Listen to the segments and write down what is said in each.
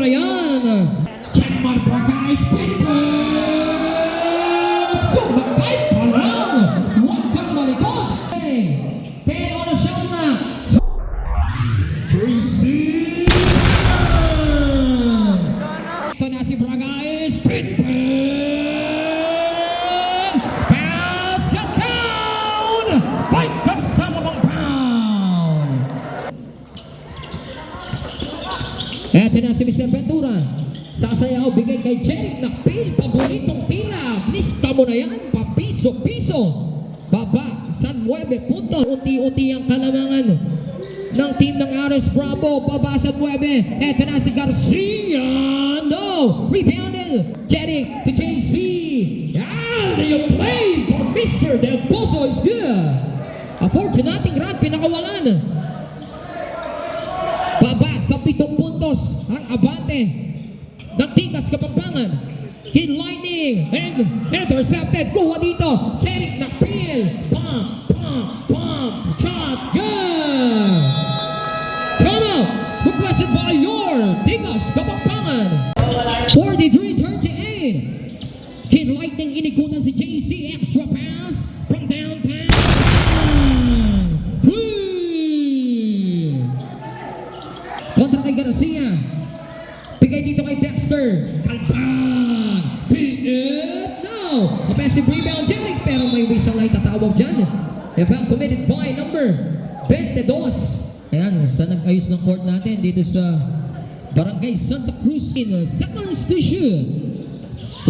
na yan. Abarca is so magkait ka lang. Huwag kang malikot. 10 on the shot na. Crazy. Ito na si Braga is basket count. Fight kasama pang pound. Eto na si Mr. Ventura. Sasayaw, bigay kay Jeric na pil, paboritong tira. Lista mo na yan, papiso-piso. Baba, San 9 puntos. Unti-unti ang kalamangan ng team ng Ares Bravo. Baba San 9. Eto na si Garcia. No! Rebounded. Jeric to JC. And you play for Mr. Del Pozo is good. A fortunating run, pinakawalan. Baba sa 7 puntos ang abante ng Tikas Kapampangan. Hit lightning and intercepted. Kuha dito. Jeric na pil. Pump. Shotgun. Come out. Requested by your Tikas Kapampangan. 43-38. Hit lightning. Inikutan si JC. Extra pass from downtown. Kontra kay Garcia. Bigay dito kay Dexter. Kalpang. Pinit. No. Offensive rebound, Jeric. Pero may wisang light tatawag dyan. Event committed by number 22. Ayan, sa nag-ayos ng court natin dito sa Barangay Santa Cruz. Second station.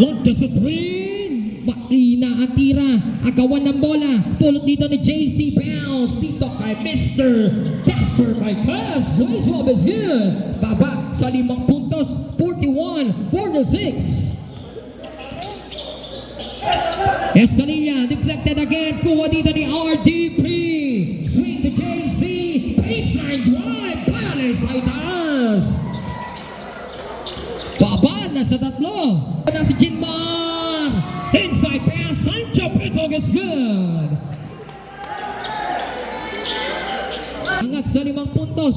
Lonta sa 3. Makina ang tira. Agawan ng bola. Pulot dito ni JC. Bounce dito kay Mr. Dexter Tikas. Nice swab is good. Baba sa 5 puntos. 41-46. Escalilla deflected again. Kuha dito ni RDP. Swing to JC. Baseline drive. Palace ay taas. Baba na sa 3. Na si Jinmar. Inside pass. Sancho Pitog is good. Angat sa 5 puntos.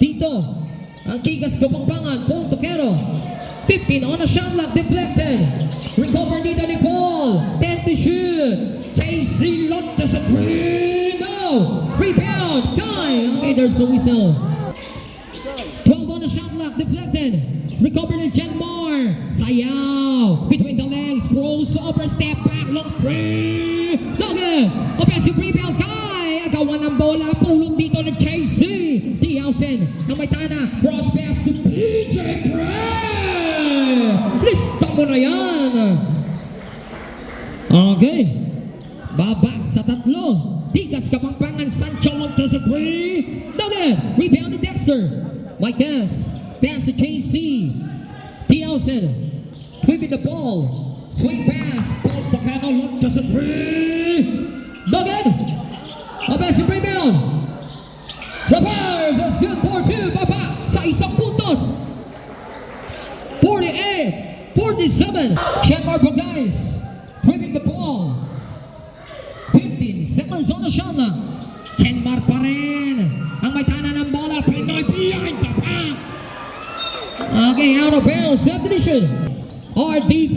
Dito ang Tikas Kapampangan. Paul Toquero. 15 on a shot clock. Deflected. Recover dito ni Paul. 10 to shoot. JC Lontas at 3. No. Rebound. Guy. Okay, there's a whistle. 12 on a shot clock. Deflected. Recover ni Janmar. Sayaw. Between the legs. Cross over. Step back. Long three. No good. Offensive rebound. Guy. Agawan ng bola. Pulong dito ni JC. Diausen. Na may tana. Cross pass to PJ Gray. Lista mo na yan. Okay. Babak sa 3. Tikas Kapampangan. Sancho Lontas at 3. No good. Rebound ni Dexter. Micas. Pass to KC. Diausen. Whipping the ball. Swing pass. Paul Toquero. Lontas at 3. No good. Offensive rebound. Reverse. That's good for 2. Baba sa 1 puntos. 48-47. Shenmar guys. Whipping the ball. 15 seconds on the shot clock. Shenmar pa rin. Ang may tana ng bola. Pinoy behind the back. Okay, out of bounds. Subdivision. RDP.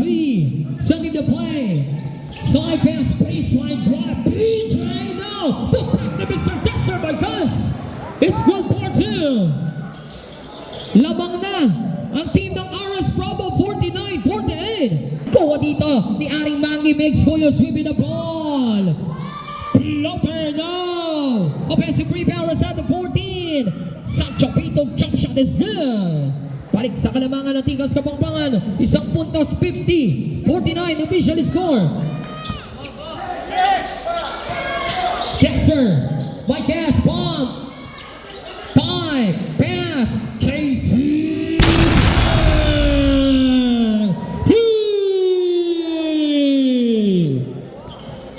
Sending the play. Side pass. Baseline drive. PJ now. Put back to Mr. Dexter because it's good for 2. Labang na ang team ng Ares Bravo. 49-48. Kuha dito ni Aring Mangi. Makes Goyo sweeping the ball. Floater now. Offensive rebound at the 14. Sancho Pitog jump shot is good. Balik sa kalamangan ng Tikas Kapampangan. 1 puntos. 50-49 official score. Dexter. Mike gas pump. 5 pass. KC.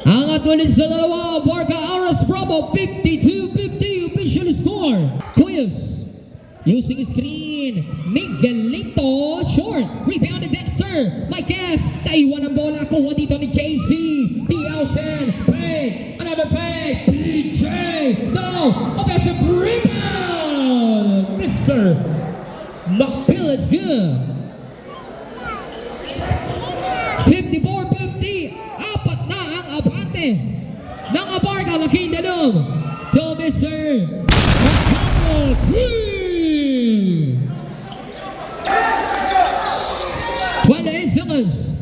Angat ulit sa 2. Abarca Ares Bravo. 52-50 official score. Cuyos. Using screen. Miguelito. Short. Rebounded Dexter. Micas. Naiwan ang bola. Kuha dito ni JC. Diausen. Pay. Another pay. PJ. No. Offensive rebound. Mr. McPhillips. good. 54-50. Apat na ang abante ng Abarca. Laking dalong to Mr. Bukol. 28 seconds.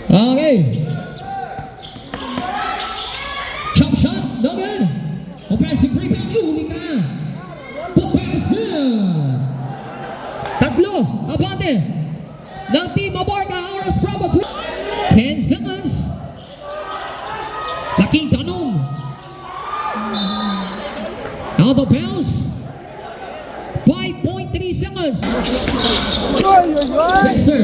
Okay. Chop shot, no good. Offensive rebound, uli ka. Put pass good. Tatlo, abante ng Team Abarca. Oras probably 10 seconds. Laking tanong. Out of bounds. 5.3 seconds. Yes, sir.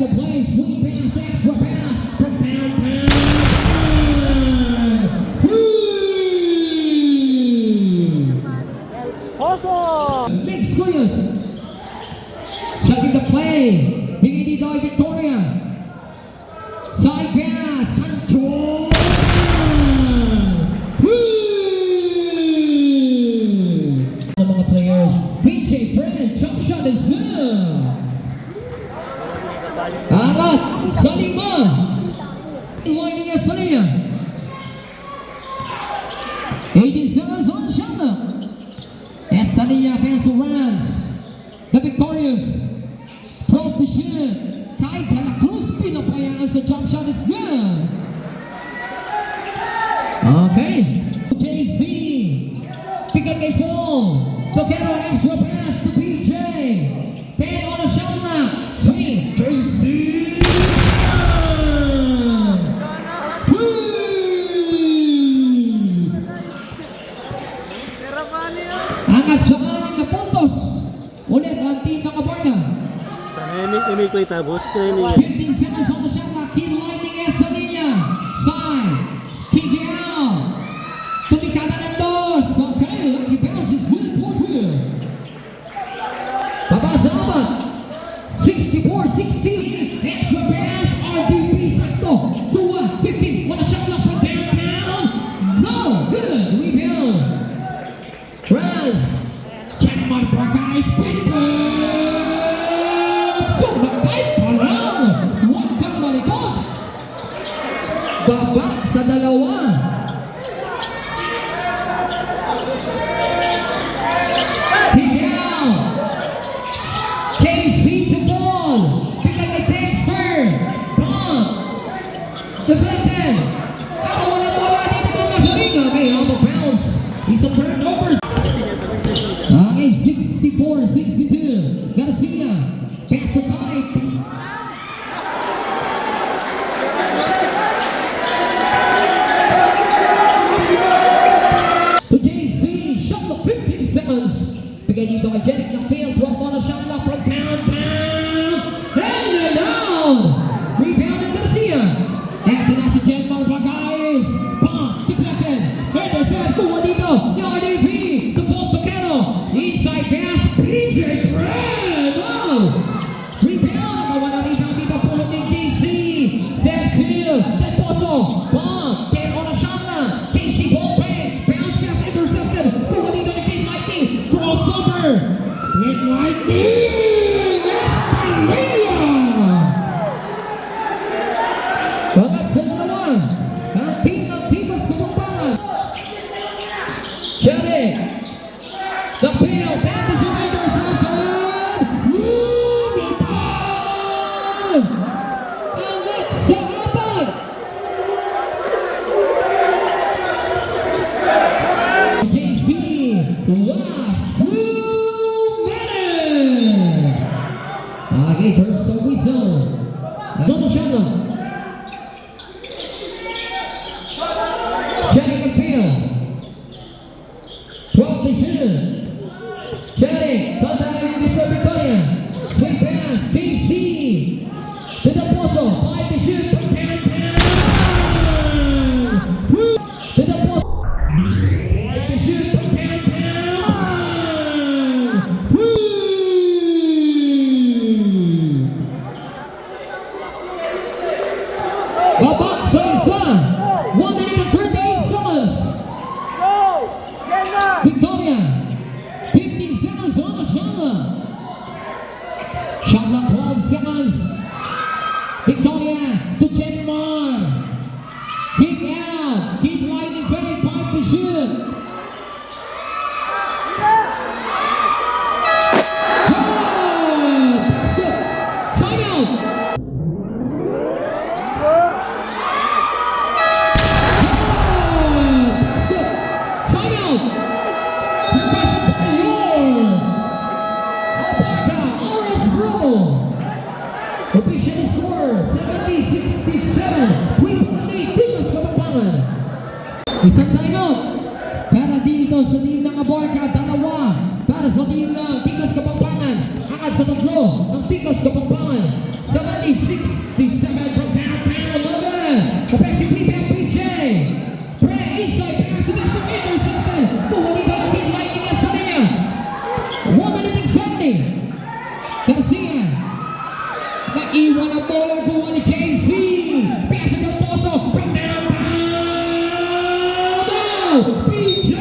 The play, sweet pass, extra pass, from downtown. Awesome! Big squeeze. Setting the play. Bigay dito ay Victoria. Side pass, Sancho. The mga players, PJ Friend, jump shot is good. Angat sa lima. Lining niya sa linya. 18 seconds on the shot clock. Esta linya Peso Rams. The victorious. Protection. Kahit Hala Cruz pinapayaan sa jump shot is good. Okay. JC. Pick up kay Paul. Toquero extra pass to PJ. 10 on the shot clock. Swing. JC. Angat sa 6 na puntos. Ulit ang team ng Abarca. Ini ko itabos ko ini. 15 seconds on the shot clock. Key lining esta linya. Side. Kigiao. Tumikada ng dos. Okay, lucky bounce is good for two. Baba sa apat. 64-60. Extra pass. RDP sakto. 2-15. Wala shot clock from downtown. No. Good. Rebound. Raz. Check my guys. Sumagay pa lang. Huwag kang malikot. Baba sa dalawa. Higaw. KC to ball. Bigay kay Dexter. Bomb. Deflected. Ako walang bola dito mga Gasolina. Okay, out of bounds. Isa turnovers. Okay, 64-62. Garcia. Pass the pipe. To JC. Shot clock 15 seconds. Bigay dito kay Jeric na fail. Drop on a shot clock from downtown. And you're down. Rebound and Garcia. Eto na si Jenmar Bagais. Bomb. Deflected. Intercept. Kuha dito. Yung RDP. To Paul Toquero. Inside pass. PJ Brand. Wow. Rebound. Nakawa na rebound dito. Pulot ni JC. Step field. Step poso. Bomb. 10 on a shot na. JC ball play. Bounce pass intercepted. Kuha dito ni Kate Lightning. Crossover. Kate Lightning. Estrella. Bangat sa dalawa. Ang team ng Tikas Kapampangan. Jeric. The field. That is your intercepted. Rebound. Angat sa apat. JC was 2 minutes. Okay, first the whistle. Double shot now. Jeric McPhail. 12 decision. Jeric, kontra ng Mr. Victoria. Swing pass, JC. To the poso, 5 decision. To the poso. 5 decision. To downtown. Shot clock 12 seconds. Victoria to Jenmar. Kick out. Keep lightning play. 5 to shoot. Official score 70-67. 3-8 Tikas Kapampangan. Isang timeout para dito sa team ng Abarca. Dalawa para sa team ng Tikas Kapampangan. Agad sa tatlo ang Tikas Kapampangan. 70-67 from Kapampangan. Kapesi PBM PJ. Pre inside pass to the intercepted. Puwali ba ang team Lightning sa linya? 170. Garcia. Naiwan ang bola kuha ni JC. Pesa ng Poso. From down. PJ.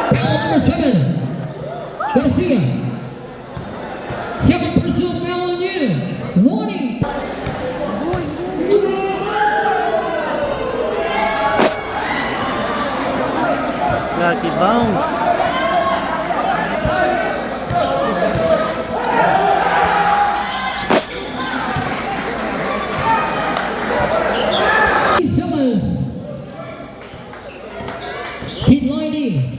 Foul number 7. Garcia. 7 pursuit now on you. Warning. Lucky bounce. Keep lining.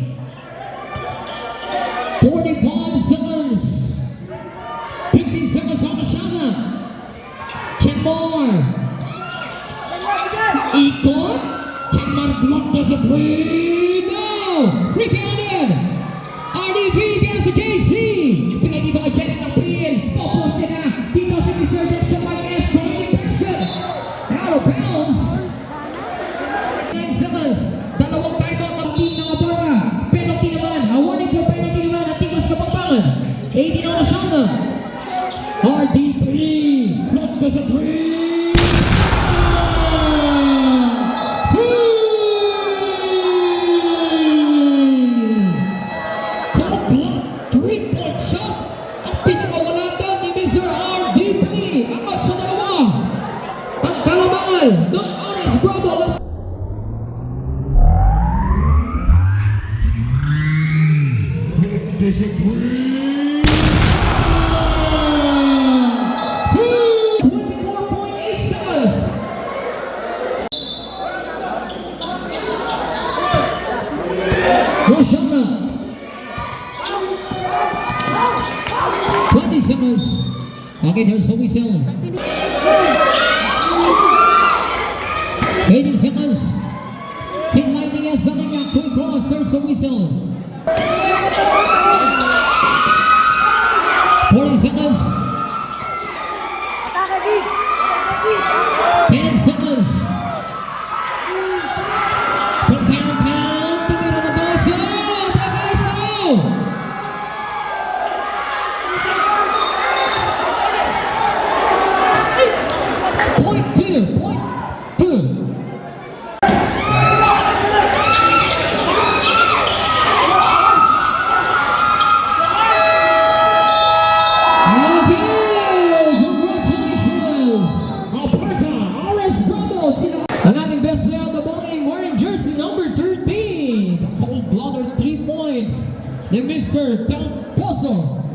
45 seconds. 15 seconds on the shot clock. Chenmar. Ikot. Chenmar block doesn't play. No. Rebounded. RDP against the JC. Bigay dito kay Jenny ng pin. Poposte na. Dito si Mr. Dexter Marquez. Running basket. Out of bounds. 9 seconds. Dalawang timeout ng team ng Abarca. Penalty naman. Awarding for penalty naman ang Tikas Kapampangan. 18 on the shot clock. RDP. Block doesn't play. Three-point shot. Ang pinakawala daw ni Mr. RDP. Ang out sa dalawa. Ang kalamangal ng Aris Brothers. Discipline. 24.8 seconds. No shot now. 20 seconds. Okay, there's a whistle. 18 seconds. Keep lighting as the ring up. Quick cross. There's a whistle. 40 seconds. 10 seconds. From Kapampangan to win the toss. Oh, but guys, no! Point two. Ang ating best player on the ball game, wearing jersey number 13. The cold blooded 3 points ni Mr. Del Pozo.